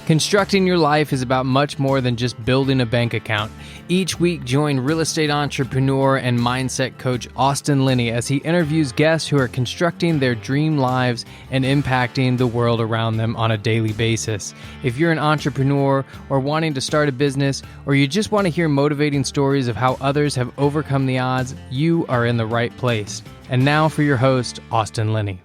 Constructing your life is about much more than just building a bank account. Each week, join real estate entrepreneur and mindset coach Austin Linney as he interviews guests who are constructing their dream lives and impacting the world around them on a daily basis. If you're an entrepreneur or wanting to start a business, or you just want to hear motivating stories of how others have overcome the odds, you are in the right place. And now for your host, Austin Linney.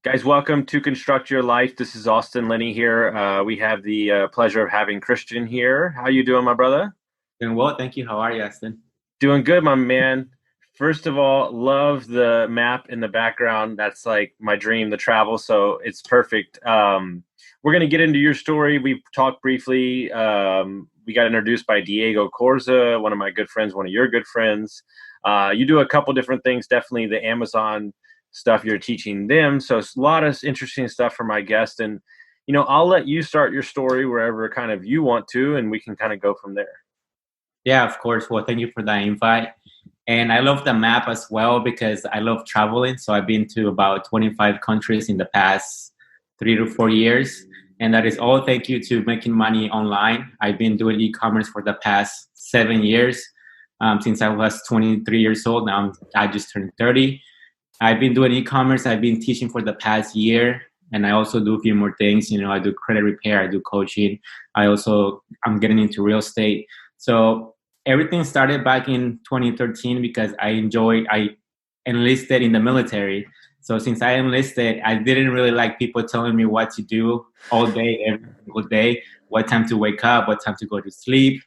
Guys, welcome to Construct Your Life. This is Austin Linney here. We have the pleasure of having Cristian here. How you doing, my brother? Doing well, thank you. How are you, Austin? Doing good, my man. First of all, love the map in the background. That's like my dream, the travel, so it's perfect. We're going to get into your story. We talked briefly. We got introduced by Diego Corza, one of my good friends, one of your good friends. You do a couple different things, definitely the Amazon stuff you're teaching them. So it's a lot of interesting stuff for my guest. And, you know, I'll let you start your story wherever kind of you want to, and we can kind of go from there. Yeah, of course. Well, thank you for that invite. And I love the map as well because I love traveling. So I've been to about 25 countries in the past 3 to 4 years. And that is all thank you to making money online. I've been doing e-commerce for the past 7 years. Since I was 23 years old. Now I just turned 30. I've been doing e-commerce. I've been teaching for the past year, and I also do a few more things. You know, I do credit repair, I do coaching. I'm getting into real estate. So everything started back in 2013 because I enlisted in the military. So since I enlisted, I didn't really like people telling me what to do all day, every single day, what time to wake up, what time to go to sleep,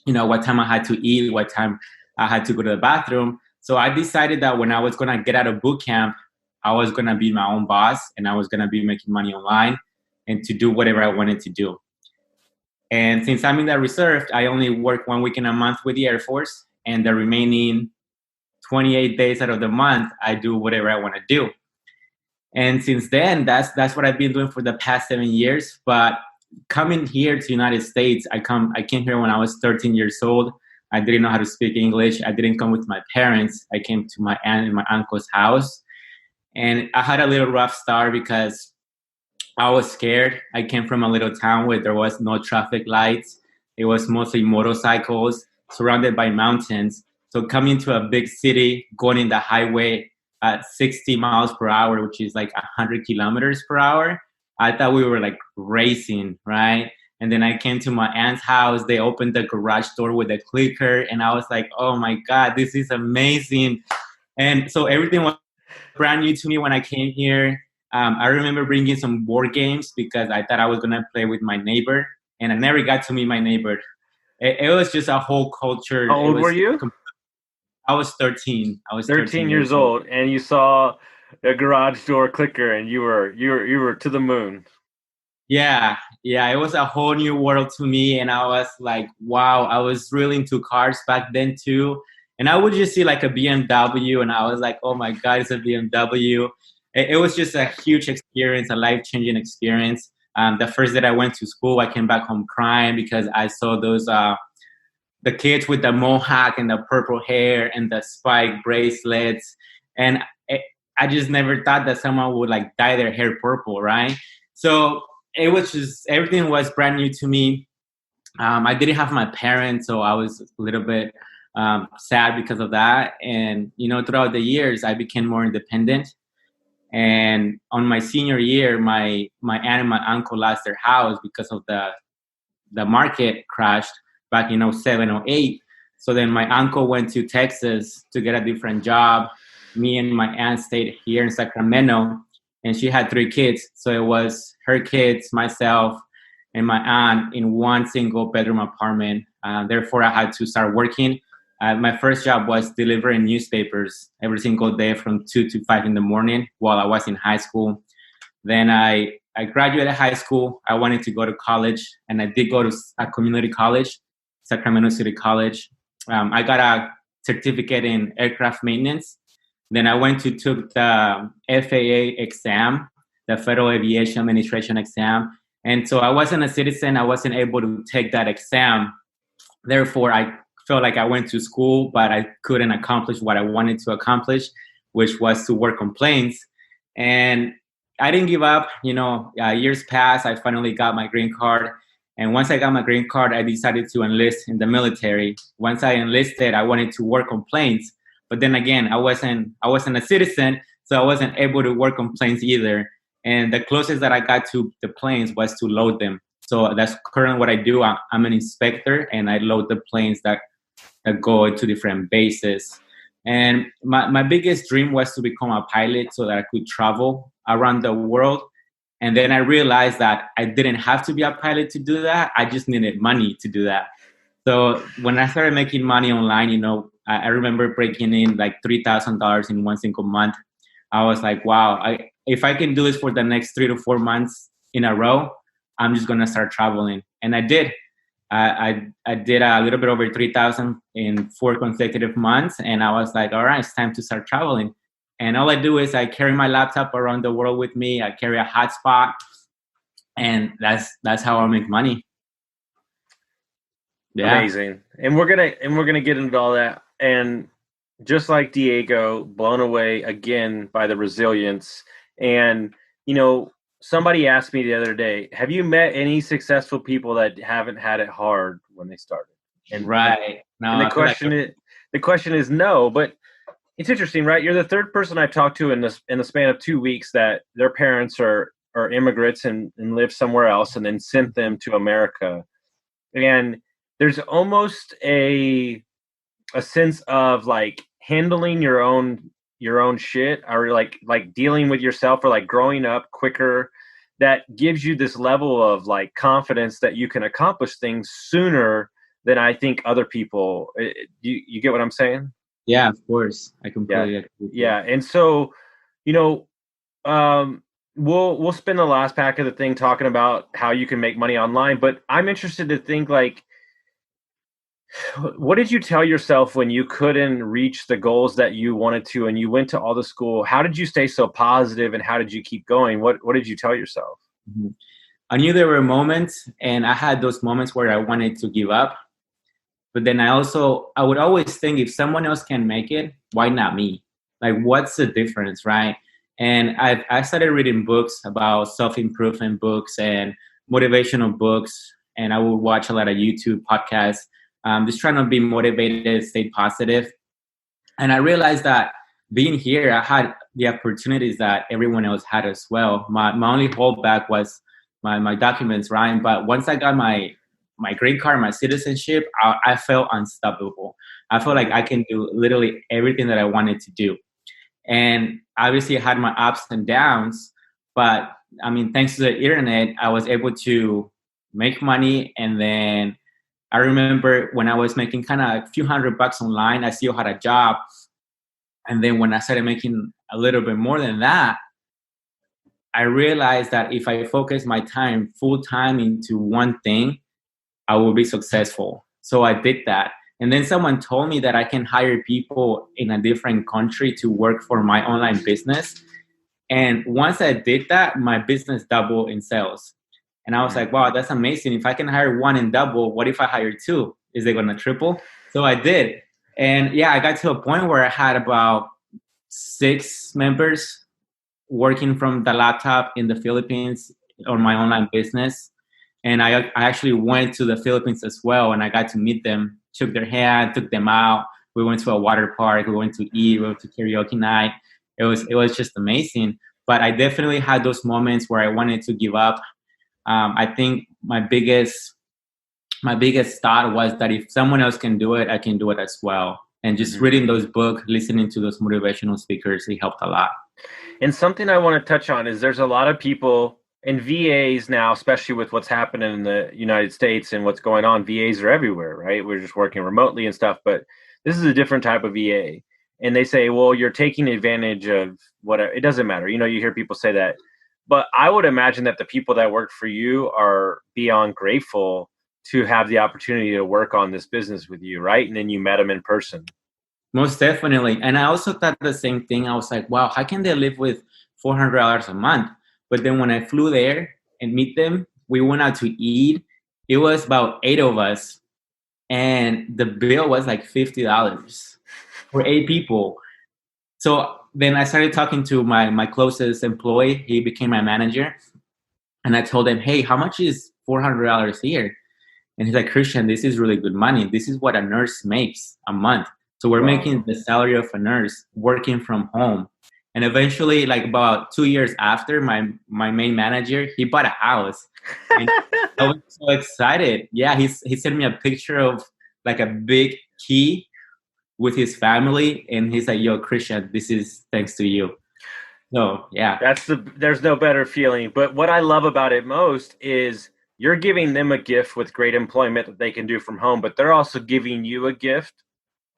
you know, what time I had to eat, what time I had to go to the bathroom. So I decided that when I was going to get out of boot camp, I was going to be my own boss and I was going to be making money online and to do whatever I wanted to do. And since I'm in the reserve, I only work 1 weekend a month with the Air Force, and the remaining 28 days out of the month, I do whatever I want to do. And since then, that's what I've been doing for the past 7 years. But coming here to the United States, I came here when I was 13 years old. I didn't know how to speak English. I didn't come with my parents. I came to my aunt and my uncle's house. And I had a little rough start because I was scared. I came from a little town where there was no traffic lights. It was mostly motorcycles surrounded by mountains. So coming to a big city, going in the highway at 60 miles per hour, which is like 100 kilometers per hour, I thought we were like racing, right? And then I came to my aunt's house. They opened the garage door with a clicker. And I was like, oh my God, this is amazing. And so everything was brand new to me when I came here. I remember bringing some board games because I thought I was going to play with my neighbor. And I never got to meet my neighbor. It was just a whole culture. How old were you? I was 13. I was 13 years old. And you saw a garage door clicker and you were to the moon. Yeah, it was a whole new world to me, and I was like, wow, I was really into cars back then too, and I would just see like a BMW, and I was like, oh my God, it's a BMW. It was just a huge experience, a life-changing experience. The first day I went to school, I came back home crying because I saw those the kids with the mohawk and the purple hair and the spike bracelets, and I just never thought that someone would like dye their hair purple, right? So it was just, everything was brand new to me. I didn't have my parents, so I was a little bit sad because of that. And, you know, throughout the years, I became more independent. And on my senior year, my aunt and my uncle lost their house because of the market crashed back in 07, 08. So then my uncle went to Texas to get a different job. Me and my aunt stayed here in Sacramento. And she had 3 kids. So it was her kids, myself, and my aunt in one single bedroom apartment. Therefore, I had to start working. My first job was delivering newspapers every single day from 2 to 5 in the morning while I was in high school. Then I graduated high school. I wanted to go to college, and I did go to a community college, Sacramento City College. I got a certificate in aircraft maintenance. Then I went to took the FAA exam, the Federal Aviation Administration exam. And so I wasn't a citizen. I wasn't able to take that exam. Therefore, I felt like I went to school, but I couldn't accomplish what I wanted to accomplish, which was to work on planes. And I didn't give up. Years passed. I finally got my green card. And once I got my green card, I decided to enlist in the military. Once I enlisted, I wanted to work on planes. But then again, I wasn't a citizen, so I wasn't able to work on planes either. And the closest that I got to the planes was to load them. So that's currently what I do. I'm an inspector, and I load the planes that go to different bases. And my biggest dream was to become a pilot so that I could travel around the world. And then I realized that I didn't have to be a pilot to do that. I just needed money to do that. So when I started making money online, I remember breaking in like $3,000 in one single month. I was like, wow, if I can do this for the next 3 to 4 months in a row, I'm just going to start traveling. And I did. I did a little bit over 3,000 in 4 consecutive months. And I was like, all right, it's time to start traveling. And all I do is I carry my laptop around the world with me. I carry a hotspot, and that's how I make money. Yeah. Amazing. And we're gonna get into all that. And just like Diego, blown away again by the resilience. And somebody asked me the other day, have you met any successful people that haven't had it hard when they started? And right. No, and the question is no, but it's interesting, right? You're the third person I've talked to in the span of 2 weeks that their parents are immigrants and live somewhere else, and then sent them to America. And there's almost a sense of like handling your own shit, or like dealing with yourself, or like growing up quicker, that gives you this level of like confidence that you can accomplish things sooner than I think other people. You get what I'm saying? Yeah, of course. I completely agree. Yeah. And so, we'll spend the last pack of the thing talking about how you can make money online, but I'm interested to think like, what did you tell yourself when you couldn't reach the goals that you wanted to, and you went to all the school? How did you stay so positive, and how did you keep going? What did you tell yourself? Mm-hmm. I knew there were moments, and I had those moments where I wanted to give up. But then I would always think, if someone else can make it, why not me? Like, what's the difference, right? And I started reading books about self-improvement books and motivational books, and I would watch a lot of YouTube podcasts, just trying to be motivated, stay positive. And I realized that being here, I had the opportunities that everyone else had as well. My only holdback was my documents, right? But once I got my green card, my citizenship, I felt unstoppable. I felt like I can do literally everything that I wanted to do. And obviously I had my ups and downs, but I mean, thanks to the internet, I was able to make money. And then I remember when I was making kind of a few $100 online, I still had a job. And then when I started making a little bit more than that, I realized that if I focus my time full time into one thing, I will be successful. So I did that. And then someone told me that I can hire people in a different country to work for my online business. And once I did that, my business doubled in sales. And I was like, wow, that's amazing. If I can hire one and double, what if I hire two? Is it going to triple? So I did. And yeah, I got to a point where I had about 6 members working from the laptop in the Philippines on my online business. And I actually went to the Philippines as well, and I got to meet them, shook their hand, took them out. We went to a water park, we went to eat, we went to karaoke night. It was just amazing. But I definitely had those moments where I wanted to give up. I think my biggest thought was that if someone else can do it, I can do it as well. And just reading those books, listening to those motivational speakers, it helped a lot. And something I want to touch on is there's a lot of people and VAs now, especially with what's happening in the United States and what's going on. VAs are everywhere, right? We're just working remotely and stuff, but this is a different type of VA. And they say, well, you're taking advantage of whatever. It doesn't matter. You hear people say that. But I would imagine that the people that work for you are beyond grateful to have the opportunity to work on this business with you, right? And then you met them in person. Most definitely. And I also thought the same thing. I was like, wow, how can they live with $400 a month? But then when I flew there and meet them, we went out to eat. It was about 8 of us. And the bill was like $50 for 8 people. So then I started talking to my closest employee. He became my manager. And I told him, hey, how much is $400 here? And he's like, Christian, this is really good money. This is what a nurse makes a month. So we're making the salary of a nurse working from home. And eventually, like about 2 years after, my main manager, he bought a house. And I was so excited. Yeah, he sent me a picture of like a big key with his family. And he's like, yo, Christian, this is thanks to you. So, yeah. There's no better feeling. But what I love about it most is you're giving them a gift with great employment that they can do from home, but they're also giving you a gift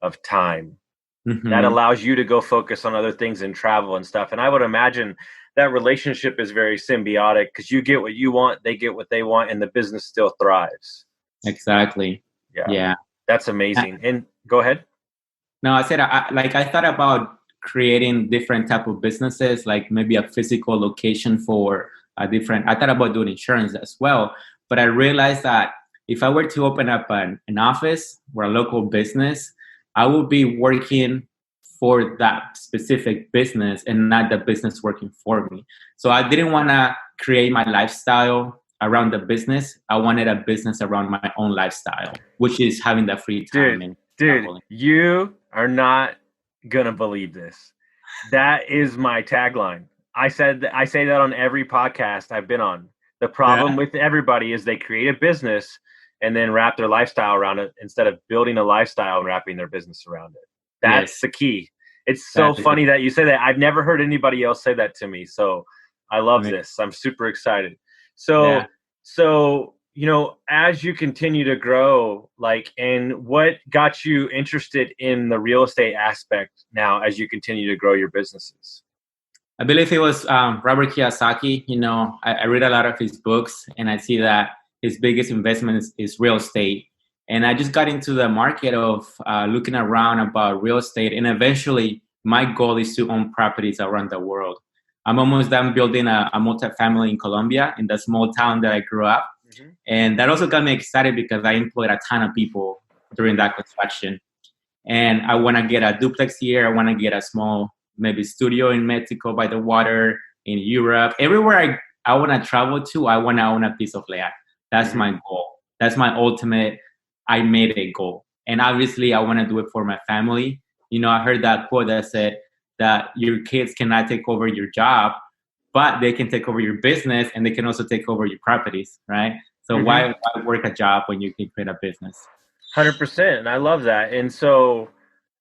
of time that allows you to go focus on other things and travel and stuff. And I would imagine that relationship is very symbiotic because you get what you want, they get what they want, and the business still thrives. Exactly. Yeah. That's amazing. And go ahead. No, I said, I thought about creating different type of businesses, like maybe a physical location for a different, I thought about doing insurance as well. But I realized that if I were to open up an office or a local business, I would be working for that specific business and not the business working for me. So I didn't want to create my lifestyle around the business. I wanted a business around my own lifestyle, which is having the free time. Dude, you are not gonna believe this. That is my tagline. I say that on every podcast I've been on. The problem with everybody is they create a business and then wrap their lifestyle around it instead of building a lifestyle and wrapping their business around it. That's the key. It's so funny that you say that. I've never heard anybody else say that to me. So I love this. I'm super excited. So you know, as you continue to grow, like, and what got you interested in the real estate aspect now as you continue to grow your businesses? I believe it was Robert Kiyosaki. You know, I read a lot of his books, and I see that his biggest investment is real estate. And I just got into the market of looking around about real estate. And eventually, my goal is to own properties around the world. I'm almost done building a multifamily in Colombia, in the small town that I grew up. And that also got me excited because I employed a ton of people during that construction. And I want to get a duplex here. I want to get a small, maybe studio in Mexico by the water, in Europe. Everywhere I want to travel to, I want to own a piece of land. That's my goal. That's my ultimate, I made a goal. And obviously, I want to do it for my family. You know, I heard that quote that said that your kids cannot take over your job, but they can take over your business and they can also take over your properties, right? So why work a job when you can create a business? 100%. And I love that. And so,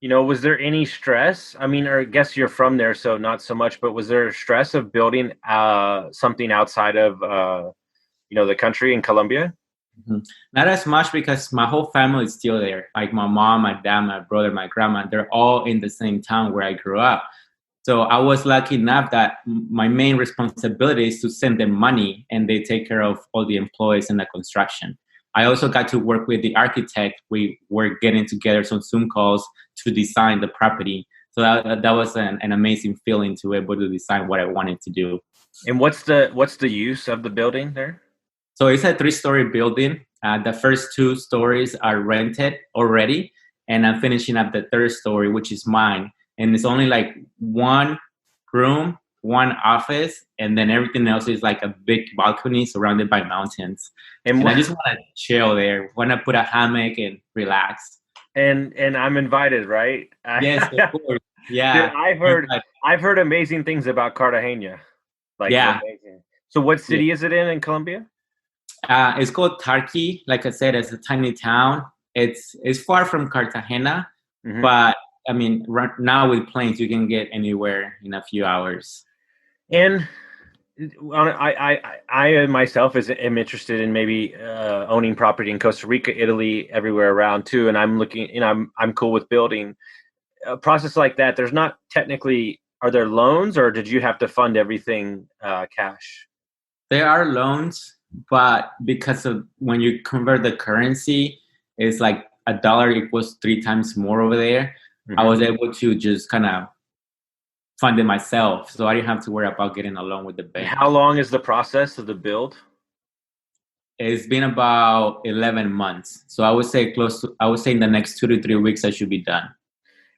you know, was there any stress? I mean, or I guess you're from there, so not so much, but was there stress of building something outside of, you know, the country in Colombia? Not as much because my whole family is still there. Like my mom, my dad, my brother, my grandma, they're all in the same town where I grew up. So I was lucky enough that my main responsibility is to send them money and they take care of all the employees in the construction. I also got to work with the architect. We were getting together some Zoom calls to design the property. So that was an amazing feeling to be able to design what I wanted to do. And what's the use of the building there? So it's a 3-story building. The first 2 stories are rented already. And I'm finishing up the 3rd story, which is mine. And it's only like 1 room, 1 office, and then everything else is like a big balcony surrounded by mountains. And I just want to chill there. Want to put a hammock and relax. And I'm invited, right? Yes, of course. Yeah. Dude, I've heard amazing things about Cartagena. Like, amazing. So what city is it in Colombia? It's called Tarqui. Like I said, it's a tiny town. It's far from Cartagena, but I mean, right now with planes, you can get anywhere in a few hours. And I myself am interested in maybe owning property in Costa Rica, Italy, everywhere around too. And I'm looking, you know, I'm cool with building a process like that. There's not technically, are there loans or did you have to fund everything cash? There are loans, but because of when you convert the currency, it's like $1 equals 3 times more over there. I was able to just kind of fund it myself, so I didn't have to worry about getting a loan with the bank. How long is the process of the build? It's been about 11 months. So I would say in the next 2 to 3 weeks, I should be done.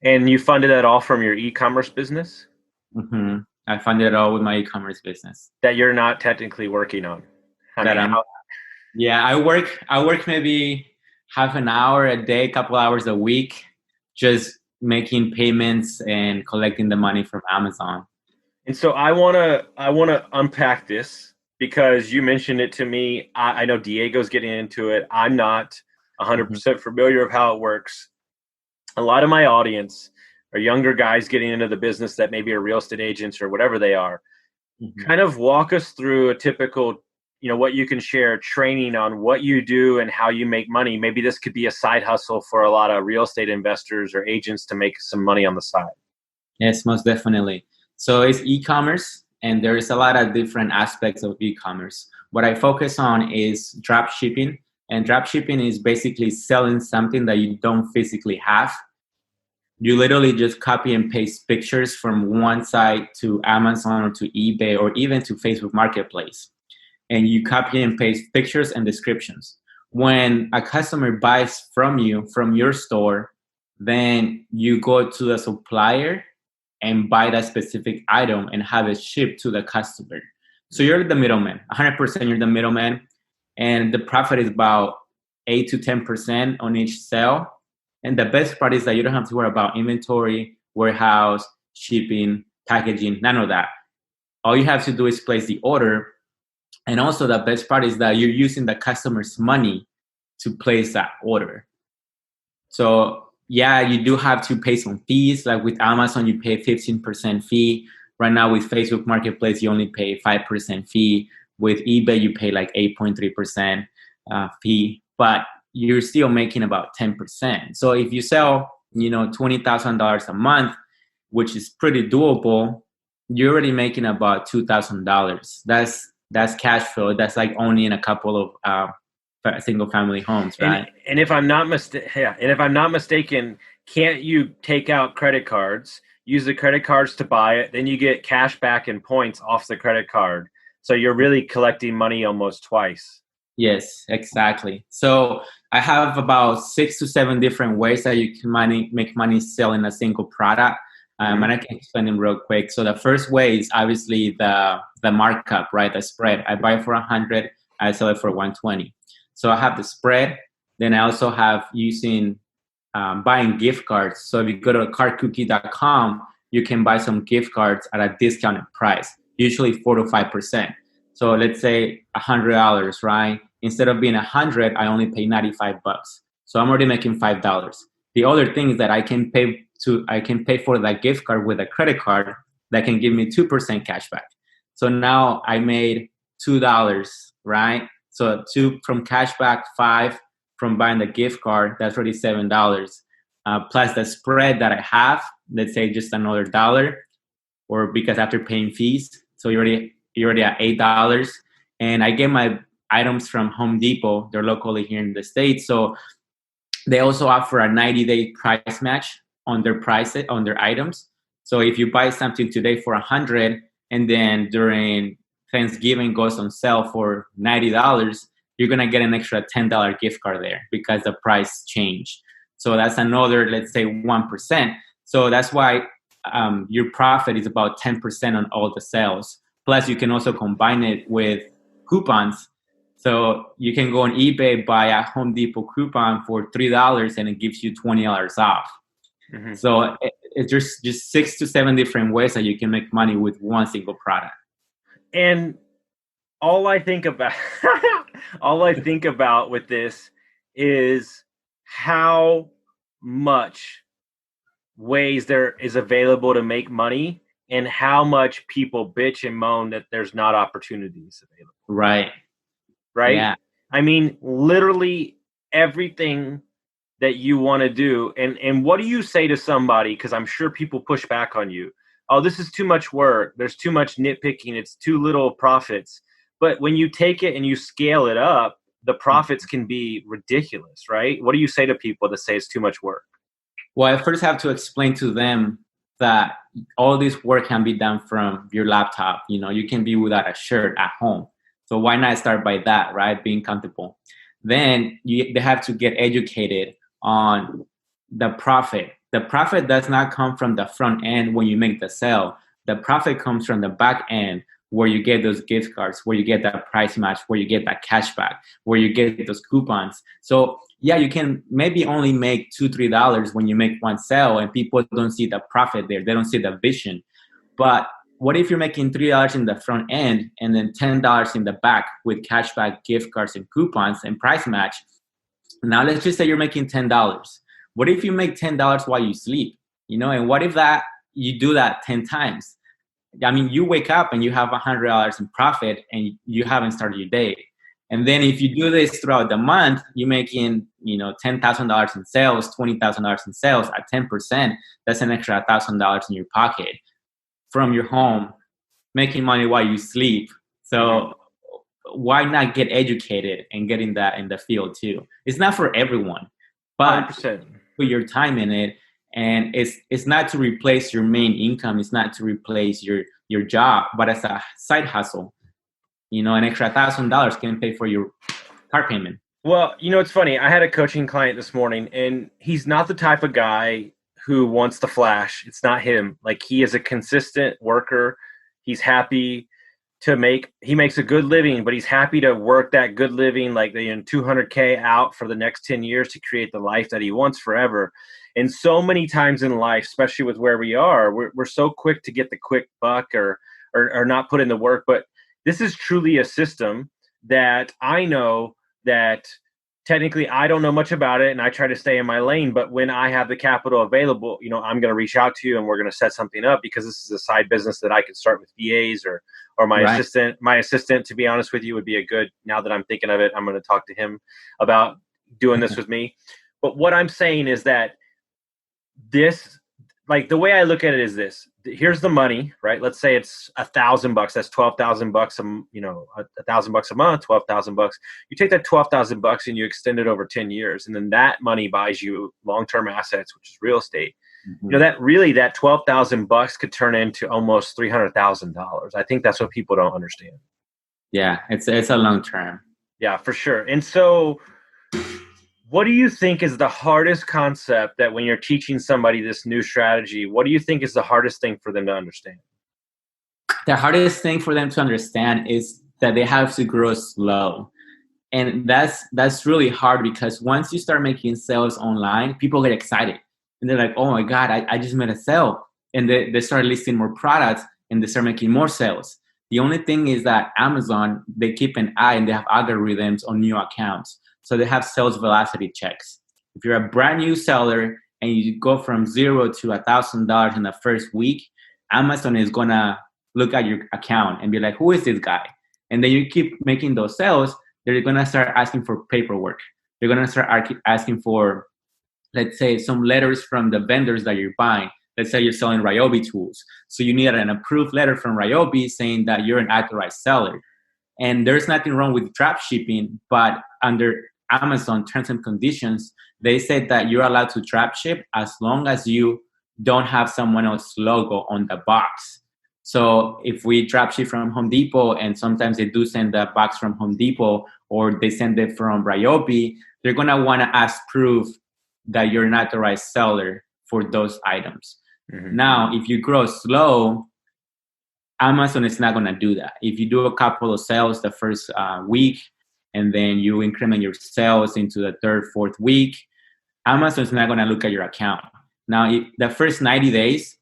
And you funded that all from your e-commerce business? Mm-hmm. I funded it all with my e-commerce business. That you're not technically working on? Yeah, I work maybe half an hour a day, a couple hours a week, just making payments and collecting the money from Amazon. And so I wanna unpack this because you mentioned it to me. I know Diego's getting into it. I'm not 100% familiar of how it works. A lot of my audience are younger guys getting into the business that maybe are real estate agents or whatever they are. Kind of walk us through a typical, what you can share training on what you do and how you make money. Maybe this could be a side hustle for a lot of real estate investors or agents to make some money on the side. Yes, most definitely. So it's e-commerce, and there's a lot of different aspects of e-commerce. What I focus on is drop shipping, and drop shipping is basically selling something that you don't physically have. You literally just copy and paste pictures from one site to Amazon or to eBay or even to Facebook Marketplace. And you copy and paste pictures and descriptions. When a customer buys from you, from your store, then you go to the supplier and buy that specific item and have it shipped to the customer. So you're the middleman, 100% you're the middleman. And the profit is about 8 to 10% on each sale. And the best part is that you don't have to worry about inventory, warehouse, shipping, packaging, none of that. All you have to do is place the order. And also the best part is that you're using the customer's money to place that order. So yeah, you do have to pay some fees. Like with Amazon, you pay 15% fee. Right now with Facebook Marketplace, you only pay 5% fee. With eBay, you pay like 8.3% fee, but you're still making about 10%. So if you sell, $20,000 a month, which is pretty doable, you're already making about $2,000. That's cash flow. That's like only in a couple of single family homes, right? And if I'm not mistaken, can't you take out credit cards, use the credit cards to buy it, then you get cash back and points off the credit card? So you're really collecting money almost twice. Yes, exactly. So I have about 6 to 7 different ways that you can make money selling a single product. And I can explain them real quick. So the first way is obviously the markup, right? The spread. I buy for 100, I sell it for 120. So I have the spread. Then I also have using buying gift cards. So if you go to cardcookie.com, you can buy some gift cards at a discounted price, usually 4 to 5%. So let's say $100, right? Instead of being 100, I only pay $95. So I'm already making $5. The other thing is that I can pay for that gift card with a credit card that can give me 2% cash back. So now I made $2, right? So 2 from cash back, 5 from buying the gift card, that's already $7. Plus the spread that I have, let's say just another $1, or because after paying fees, so you're already at $8. And I get my items from Home Depot. They're locally here in the States. So they also offer a 90-day price match on their items. So if you buy something today for $100 and then during Thanksgiving goes on sale for $90, you're going to get an extra $10 gift card there because the price changed. So that's another, let's say 1%. So that's why your profit is about 10% on all the sales. Plus you can also combine it with coupons. So you can go on eBay, buy a Home Depot coupon for $3 and it gives you $20 off. Mm-hmm. So it's just 6 to 7 different ways that you can make money with one single product. And all I think about with this is how much ways there is available to make money and how much people bitch and moan that there's not opportunities available. Right. Yeah. I mean, literally everything that you want to do. And what do you say to somebody? Because I'm sure people push back on you. Oh, this is too much work. There's too much nitpicking. It's too little profits. But when you take it and you scale it up, the profits can be ridiculous, right? What do you say to people that say it's too much work? Well, I first have to explain to them that all this work can be done from your laptop. You can be without a shirt at home. So why not start by that, right? Being comfortable. Then they have to get educated on the profit. the profit does not come from the front end when you make the sale. The profit comes from the back end, where you get those gift cards, where you get that price match, where you get that cashback, where you get those coupons. So yeah, you can maybe only make $2-3 when you make one sale, and people don't see the profit there. They don't see the vision. But what if you're making $3 in the front end and then $10 in the back with cashback, gift cards, and coupons and price match? Now let's just say you're making $10. What if you make $10 while you sleep? And what if that you do that 10 times? I mean, you wake up and you have $100 in profit and you haven't started your day. And then if you do this throughout the month, you're making, $10,000 in sales, $20,000 in sales at 10%. That's an extra $1,000 in your pocket from your home, making money while you sleep. So why not get educated and get in the field too? It's not for everyone, but 100%. Put your time in it. And it's not to replace your main income. It's not to replace your job, but as a side hustle. An extra $1,000 can pay for your car payment. Well, it's funny. I had a coaching client this morning, and he's not the type of guy who wants to flash. It's not him. Like, he is a consistent worker. He's happy he makes a good living, but he's happy to work that good living, like the $200K out for the next 10 years to create the life that he wants forever. And so many times in life, especially with where we are, we're so quick to get the quick buck or not put in the work. But this is truly a system that I know that technically I don't know much about it, and I try to stay in my lane. But when I have the capital available, I'm going to reach out to you and we're going to set something up, because this is a side business that I can start with VAs or my right. assistant. My assistant, to be honest with you, would be a good, now that I'm thinking of it, I'm going to talk to him about doing this with me. But what I'm saying is that this, like, the way I look at it is this: here's the money, right? Let's say it's $1,000. That's $12,000. $1,000 a month, $12,000. You take that $12,000 and you extend it over 10 years, and then that money buys you long-term assets, which is real estate. Mm-hmm. That $12,000 could turn into almost $300,000. I think that's what people don't understand. Yeah, it's a long term. Yeah, for sure. And so, what do you think is the hardest concept that when you're teaching somebody this new strategy, what do you think is the hardest thing for them to understand? The hardest thing for them to understand is that they have to grow slow. And that's really hard, because once you start making sales online, people get excited. And they're like, oh my God, I just made a sale. And they start listing more products and they start making more sales. The only thing is that Amazon, they keep an eye and they have algorithms on new accounts. So they have sales velocity checks. If you're a brand new seller and you go from $0 to $1,000 in the first week, Amazon is going to look at your account and be like, who is this guy? And then you keep making those sales, they're going to start asking for paperwork. They're going to start asking for, let's say, some letters from the vendors that you're buying. Let's say you're selling Ryobi tools. So you need an approved letter from Ryobi saying that you're an authorized seller. And there's nothing wrong with dropshipping, but under Amazon terms and conditions, they said that you're allowed to dropship as long as you don't have someone else's logo on the box. So if we dropship from Home Depot, and sometimes they do send the box from Home Depot, or they send it from Ryobi, they're going to want to ask proof that you're an authorized seller for those items. Mm-hmm. Now, if you grow slow, Amazon is not going to do that. If you do a couple of sales the first week, and then you increment your sales into the third, fourth week, Amazon is not going to look at your account. Now, the first 90 days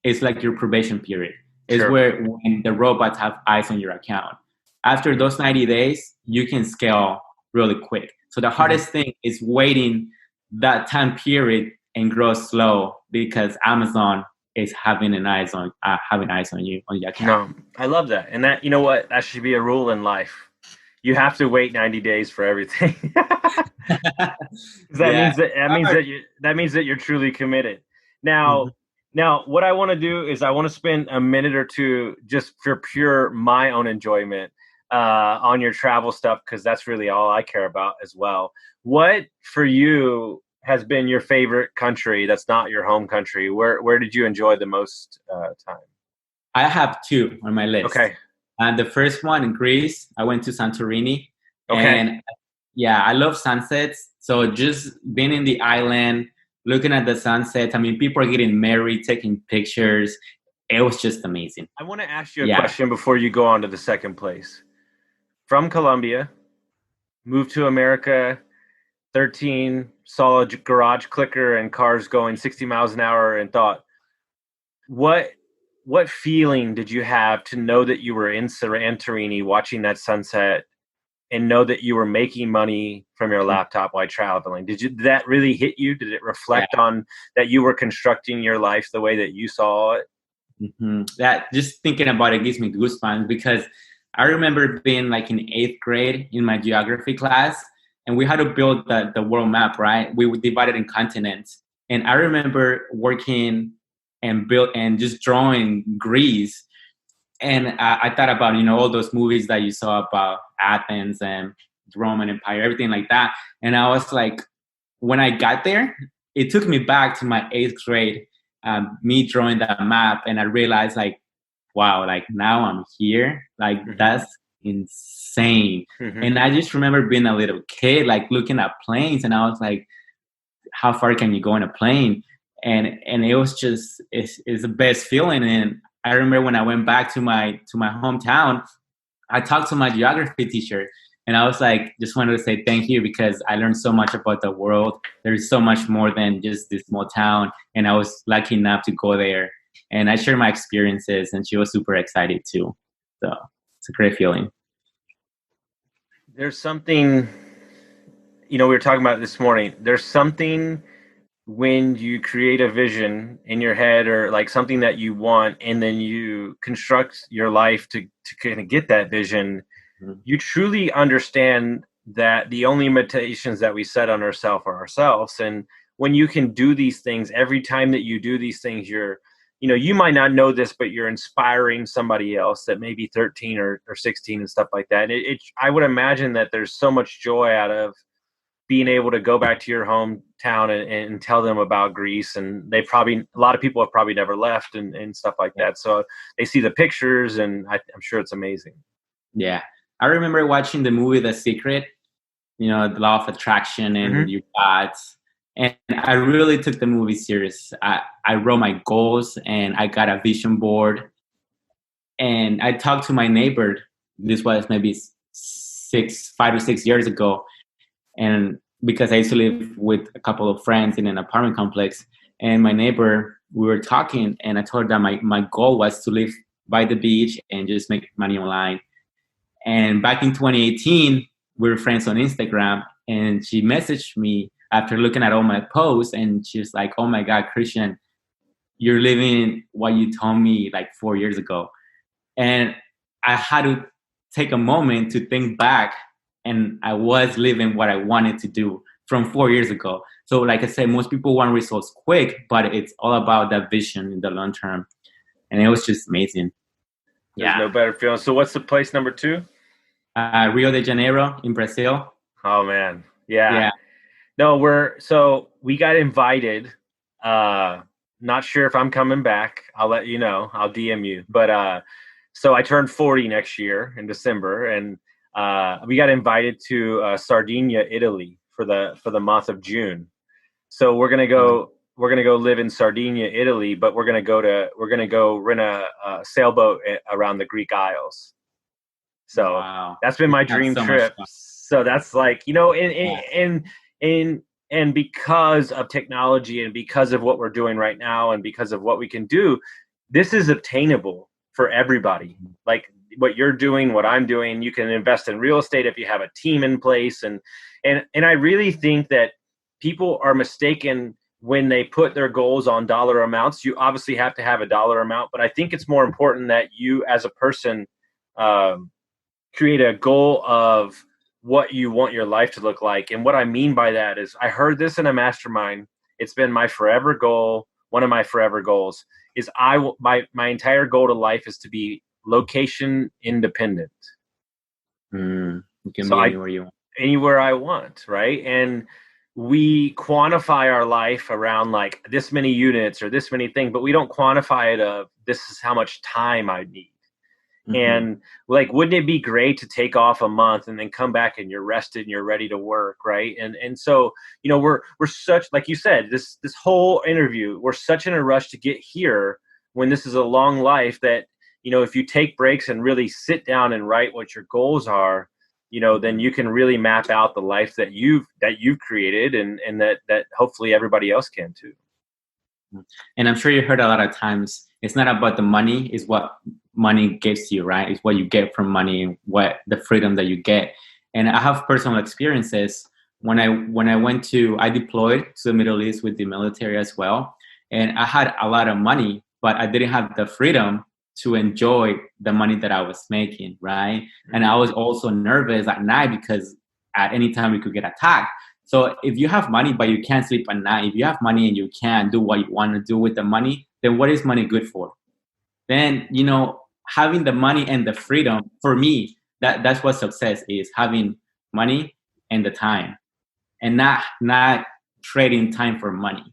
is like your probation period. It's sure. when the robots have eyes on your account. After those 90 days, you can scale really quick. So the hardest thing is waiting that time period and grow slow, because Amazon is having eyes on you, on your account. No, I love that. And that, you know what, that should be a rule in life. You have to wait 90 days for everything. That means that you're truly committed. Now, what I want to do is I want to spend a minute or two just for pure my own enjoyment on your travel stuff, because that's really all I care about as well. What for you has been your favorite country that's not your home country? Where did you enjoy the most time? I have two on my list. Okay. And the first one in Greece, I went to Santorini. Okay. And yeah, I love sunsets. So just being in the island, looking at the sunsets. I mean, people are getting married, taking pictures. It was just amazing. I want to ask you a question before you go on to the second place. From Colombia, moved to America, 13, saw a garage clicker and cars going 60 miles an hour, and thought, what feeling did you have to know that you were in Santorini watching that sunset and know that you were making money from your laptop while traveling? Did that really hit you? Did it reflect on that you were constructing your life the way that you saw it? Mm-hmm. That, just thinking about it gives me goosebumps, because I remember being like in 8th grade in my geography class, and we had to build the world map, right? We would divide it in continents. And I remember working and just drawing Greece. And I thought about, all those movies that you saw about Athens and the Roman Empire, everything like that. And I was like, when I got there, it took me back to my 8th grade, me drawing that map. And I realized, like, wow, like now I'm here. Like, that's insane. And I just remember being a little kid, like looking at planes, and I was like, how far can you go in a plane? And it was just, it's the best feeling. And I remember when I went back to my hometown, I talked to my geography teacher, and I was like, just wanted to say thank you, because I learned so much about the world. There's so much more than just this small town. And I was lucky enough to go there, and I shared my experiences, and she was super excited too. So it's a great feeling. There's something, we were talking about this morning. There's something when you create a vision in your head, or like something that you want, and then you construct your life to kind of get that vision, you truly understand that the only limitations that we set on ourselves are ourselves. And when you can do these things, every time that you do these things, you're, you might not know this, but you're inspiring somebody else that may be 13 or 16 and stuff like that. And I would imagine that there's so much joy out of being able to go back to your hometown and tell them about Greece. And a lot of people have probably never left and stuff like that. So they see the pictures, and I'm sure it's amazing. Yeah. I remember watching the movie The Secret, the law of attraction and your thoughts. And I really took the movie serious. I wrote my goals, and I got a vision board. And I talked to my neighbor. This was maybe 5 or 6 years ago. And because I used to live with a couple of friends in an apartment complex, and my neighbor, we were talking, and I told her that my goal was to live by the beach and just make money online. And back in 2018, we were friends on Instagram, and she messaged me after looking at all my posts, and she was like, oh my God, Cristian, you're living what you told me like 4 years ago. And I had to take a moment to think back, and I was living what I wanted to do from 4 years ago. So like I said, most people want results quick, but it's all about that vision in the long term. And it was just amazing. There's no better feeling. So what's the place number 2? Rio de Janeiro in Brazil. Oh man. Yeah. No, we got invited. Not sure if I'm coming back. I'll let you know. I'll DM you. But so I turned 40 next year in December, and we got invited to Sardinia, Italy for the month of June. So we're gonna go live in Sardinia, Italy, but we're gonna go rent a sailboat around the Greek Isles. So that's been my dream trip. So that's like, and because of technology, and because of what we're doing right now, and because of what we can do, this is obtainable for everybody. Like what you're doing, what I'm doing, you can invest in real estate if you have a team in place. And I really think that people are mistaken when they put their goals on dollar amounts. You obviously have to have a dollar amount, but I think it's more important that you as a person create a goal of what you want your life to look like. And what I mean by that is, I heard this in a mastermind. It's been my forever goal. One of my forever goals is my entire goal to life is to be location independent. You can be anywhere you want. Anywhere I want, right? And we quantify our life around like this many units or this many things, but we don't quantify it of this is how much time I need. And like, wouldn't it be great to take off a month and then come back and you're rested and you're ready to work, right? And so, you know, we're such, like you said, this whole interview, we're such in a rush to get here when this is a long life that, you know, if you take breaks and really sit down and write what your goals are, you know, then you can really map out the life that you've created, and that hopefully everybody else can too. And I'm sure you heard a lot of times, it's not about the money, it's what money gives you, right? It's what you get from money and what the freedom that you get. And I have personal experiences. When I deployed to the Middle East with the military as well. And I had a lot of money, but I didn't have the freedom to enjoy the money that I was making, right? And I was also nervous at night because at any time we could get attacked. So if you have money, but you can't sleep at night, if you have money and you can't do what you want to do with the money, then what is money good for? Then, you know, having the money and the freedom, for me, that's what success is, having money and the time, and not trading time for money.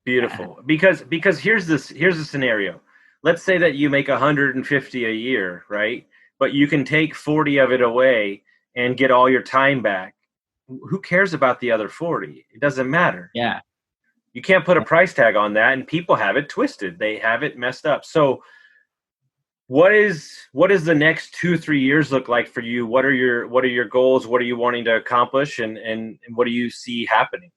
Beautiful. Because here's the scenario. Let's say that you make 150 a year, right? But you can take 40 of it away and get all your time back. Who cares about the other 40? It doesn't matter. Yeah. You can't put a price tag on that, and people have it twisted. They have it messed up. So what does the next 2-3 years look like for you? What are your goals? What are you wanting to accomplish, and what do you see happening?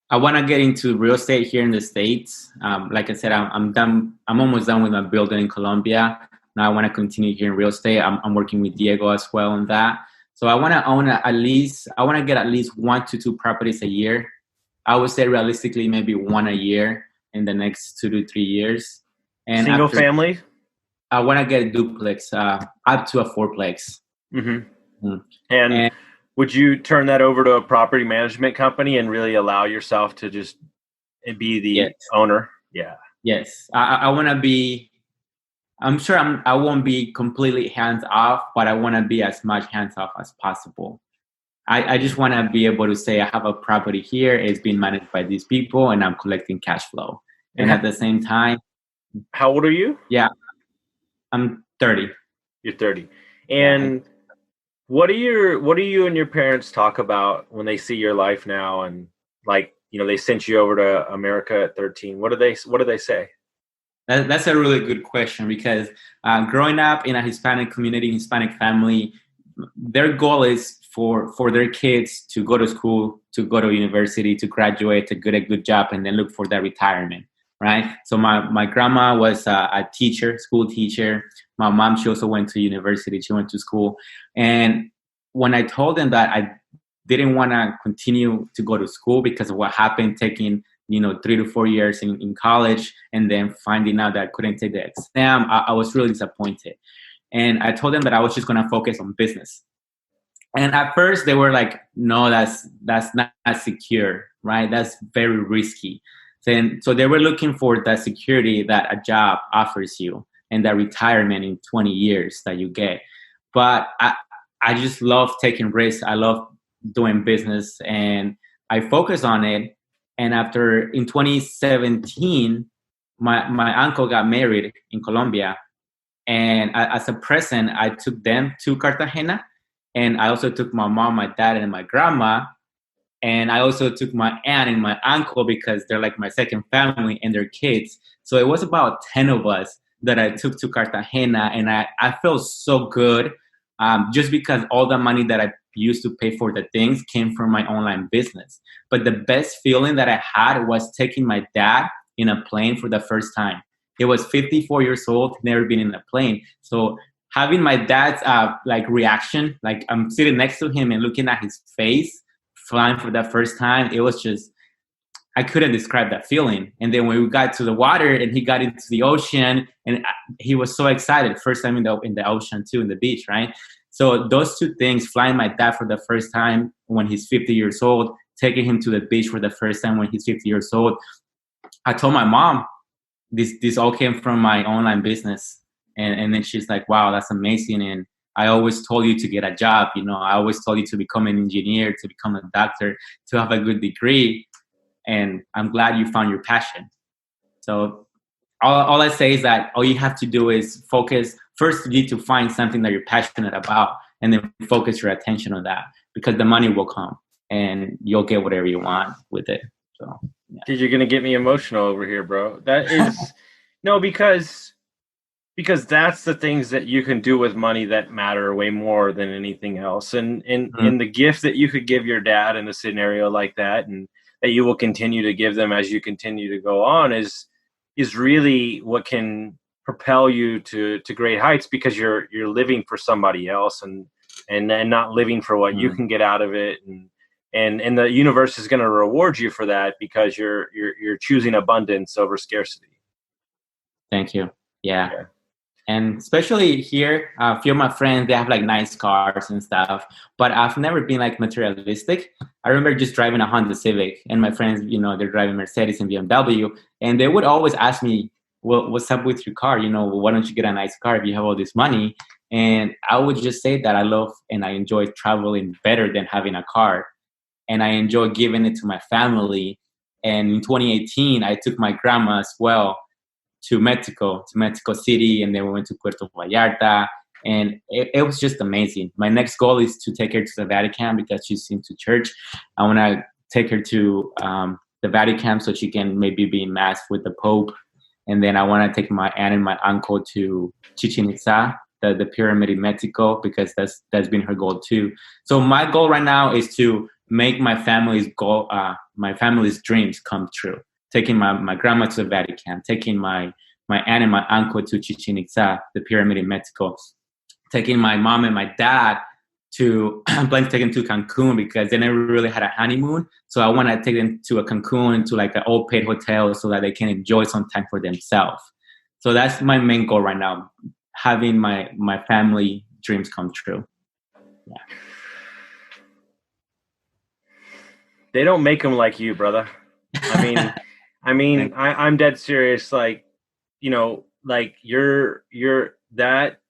I want to get into real estate here in the States. Like I said, I'm almost done with my building in Colombia. Now I want to continue here in real estate. I'm working with Diego as well on that. So I want to get at least 1 to 2 properties a year. I would say realistically, maybe 1 a year in the next 2 to 3 years. And single family? I want to get a duplex, up to a 4-plex. Mm-hmm. And would you turn that over to a property management company and really allow yourself to just be the owner? Yeah. Yes. I want to be, I'm sure I won't be completely hands off, but I want to be as much hands off as possible. I just want to be able to say I have a property here, it's being managed by these people, and I'm collecting cash flow. And at the same time. How old are you? Yeah, I'm 30. You're 30. And what do you and your parents talk about when they see your life now? And like, you know, they sent you over to America at 13. What do they say? That's a really good question, because growing up in a Hispanic community, Hispanic family, their goal is for their kids to go to school, to go to university, to graduate, to get a good job, and then look for their retirement, right? So my grandma was a teacher, school teacher. My mom, she also went to university. She went to school. And when I told them that I didn't want to continue to go to school because of what happened, taking 3 to 4 years in college, and then finding out that I couldn't take the exam, I was really disappointed. And I told them that I was just going to focus on business. And at first they were like, no, that's not secure, right? That's very risky. So they were looking for the security that a job offers you and that retirement in 20 years that you get. But I just love taking risks. I love doing business, and I focus on it. And in 2017, my uncle got married in Colombia. And as a present, I took them to Cartagena. And I also took my mom, my dad, and my grandma. And I also took my aunt and my uncle, because they're like my second family, and their kids. So it was about 10 of us that I took to Cartagena. And I felt so good, just because all the money that I used to pay for the things came from my online business. But the best feeling that I had was taking my dad in a plane for the first time. He was 54 years old, never been in a plane. So having my dad's reaction, like I'm sitting next to him and looking at his face, flying for the first time, it was just, I couldn't describe that feeling. And then when we got to the water and he got into the ocean, and he was so excited, first time in the ocean too, in the beach, right? So those two things, flying my dad for the first time when he's 50 years old, taking him to the beach for the first time when he's 50 years old. I told my mom, this all came from my online business. And then she's like, wow, that's amazing. And I always told you to get a job. I always told you to become an engineer, to become a doctor, to have a good degree. And I'm glad you found your passion. So all I say is that all you have to do is focus. First, you need to find something that you're passionate about, and then focus your attention on that, because the money will come and you'll get whatever you want with it. So, yeah. Dude, you're gonna get me emotional over here, bro. That is no, because that's the things that you can do with money that matter way more than anything else. And in the gift that you could give your dad in a scenario like that, and that you will continue to give them as you continue to go on, is really what can propel you to great heights, because you're living for somebody else and not living for what you can get out of it. And the universe is going to reward you for that, because you're choosing abundance over scarcity. Thank you. Yeah. And especially here, a few of my friends, they have like nice cars and stuff, but I've never been like materialistic. I remember just driving a Honda Civic, and my friends, they're driving Mercedes and BMW, and they would always ask me, well, what's up with your car? Why don't you get a nice car if you have all this money? And I would just say that I love and I enjoy traveling better than having a car. And I enjoy giving it to my family. And in 2018, I took my grandma as well to Mexico City, and then we went to Puerto Vallarta, and it was just amazing. My next goal is to take her to the Vatican, because she's into church. I want to take her to the Vatican so she can maybe be in mass with the Pope, and then I want to take my aunt and my uncle to Chichen Itza, the pyramid in Mexico, because that's been her goal too. So my goal right now is to make my family's dreams come true. Taking my grandma to the Vatican, taking my aunt and my uncle to Chichen Itza, the pyramid in Mexico, taking my mom and my dad I'm planning to take them to Cancun, because they never really had a honeymoon. So I want to take them to a Cancun, to like an all paid hotel, so that they can enjoy some time for themselves. So that's my main goal right now, having my family dreams come true. Yeah. They don't make them like you, brother. I'm dead serious. Like, like you're that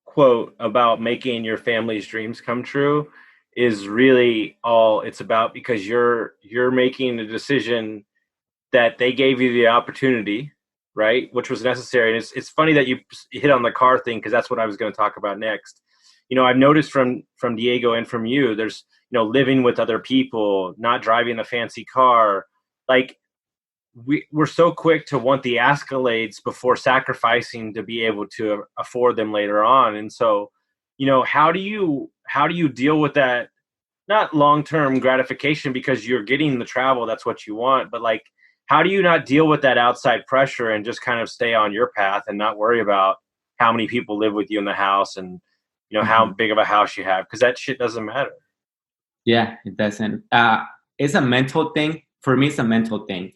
quote about making your family's dreams come true is really all it's about, because you're making a decision that they gave you the opportunity, right? Which was necessary. And it's funny that you hit on the car thing, because that's what I was going to talk about next. I've noticed from Diego and from you, there's, living with other people, not driving a fancy car. Like, we're so quick to want the accolades before sacrificing to be able to afford them later on. And so, how do you deal with that? Not long-term gratification, because you're getting the travel, that's what you want, but like, how do you not deal with that outside pressure and just kind of stay on your path and not worry about how many people live with you in the house and, how big of a house you have? Because that shit doesn't matter. Yeah, it doesn't. It's a mental thing. For me, it's a mental thing.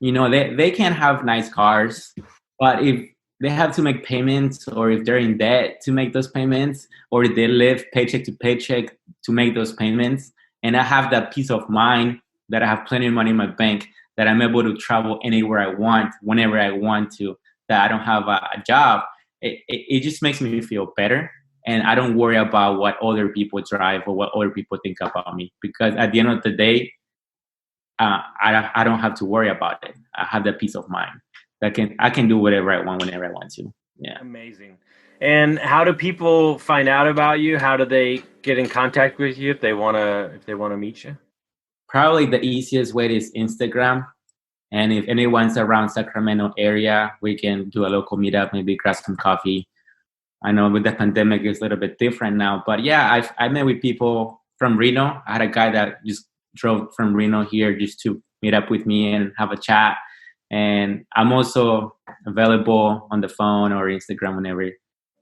They can have nice cars, but if they have to make payments, or if they're in debt to make those payments, or if they live paycheck to paycheck to make those payments, and I have that peace of mind that I have plenty of money in my bank, that I'm able to travel anywhere I want, whenever I want to, that I don't have a job, it just makes me feel better. And I don't worry about what other people drive or what other people think about me, because at the end of the day, I don't have to worry about it. I have that peace of mind. I can do whatever I want whenever I want to. Yeah. Amazing. And how do people find out about you? How do they get in contact with you if they wanna meet you? Probably the easiest way is Instagram. And if anyone's around Sacramento area, we can do a local meetup, maybe grab some coffee. I know with the pandemic, it's a little bit different now. But yeah, I met with people from Reno. I had a guy that just drove from Reno here just to meet up with me and have a chat. And I'm also available on the phone or Instagram whenever.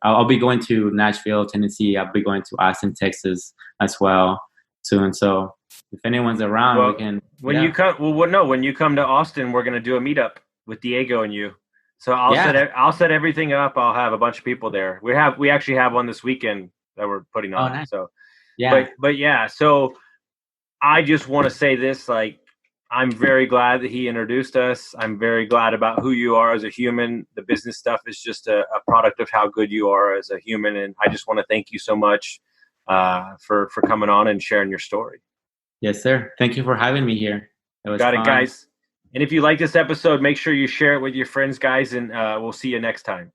I'll be going to Nashville, Tennessee. I'll be going to Austin, Texas as well soon. So if anyone's around, we can. When you come to Austin, we're going to do a meetup with Diego and you. So I'll set everything up. I'll have a bunch of people there. We actually have one this weekend that we're putting on. Nice. So yeah, but yeah. So I just want to say this, like, I'm very glad that he introduced us. I'm very glad about who you are as a human. The business stuff is just a product of how good you are as a human. And I just want to thank you so much for coming on and sharing your story. Yes, sir. Thank you for having me here. It was Got fun. it, guys. And if you like this episode, make sure you share it with your friends, guys, and we'll see you next time.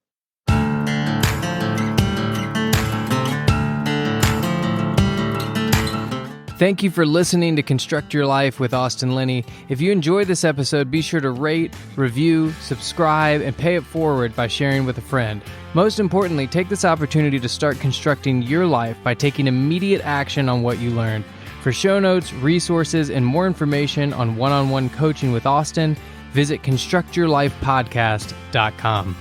Thank you for listening to Construct Your Life with Austin Linney. If you enjoyed this episode, be sure to rate, review, subscribe, and pay it forward by sharing with a friend. Most importantly, take this opportunity to start constructing your life by taking immediate action on what you learned. For show notes, resources, and more information on one-on-one coaching with Austin, visit constructyourlifepodcast.com.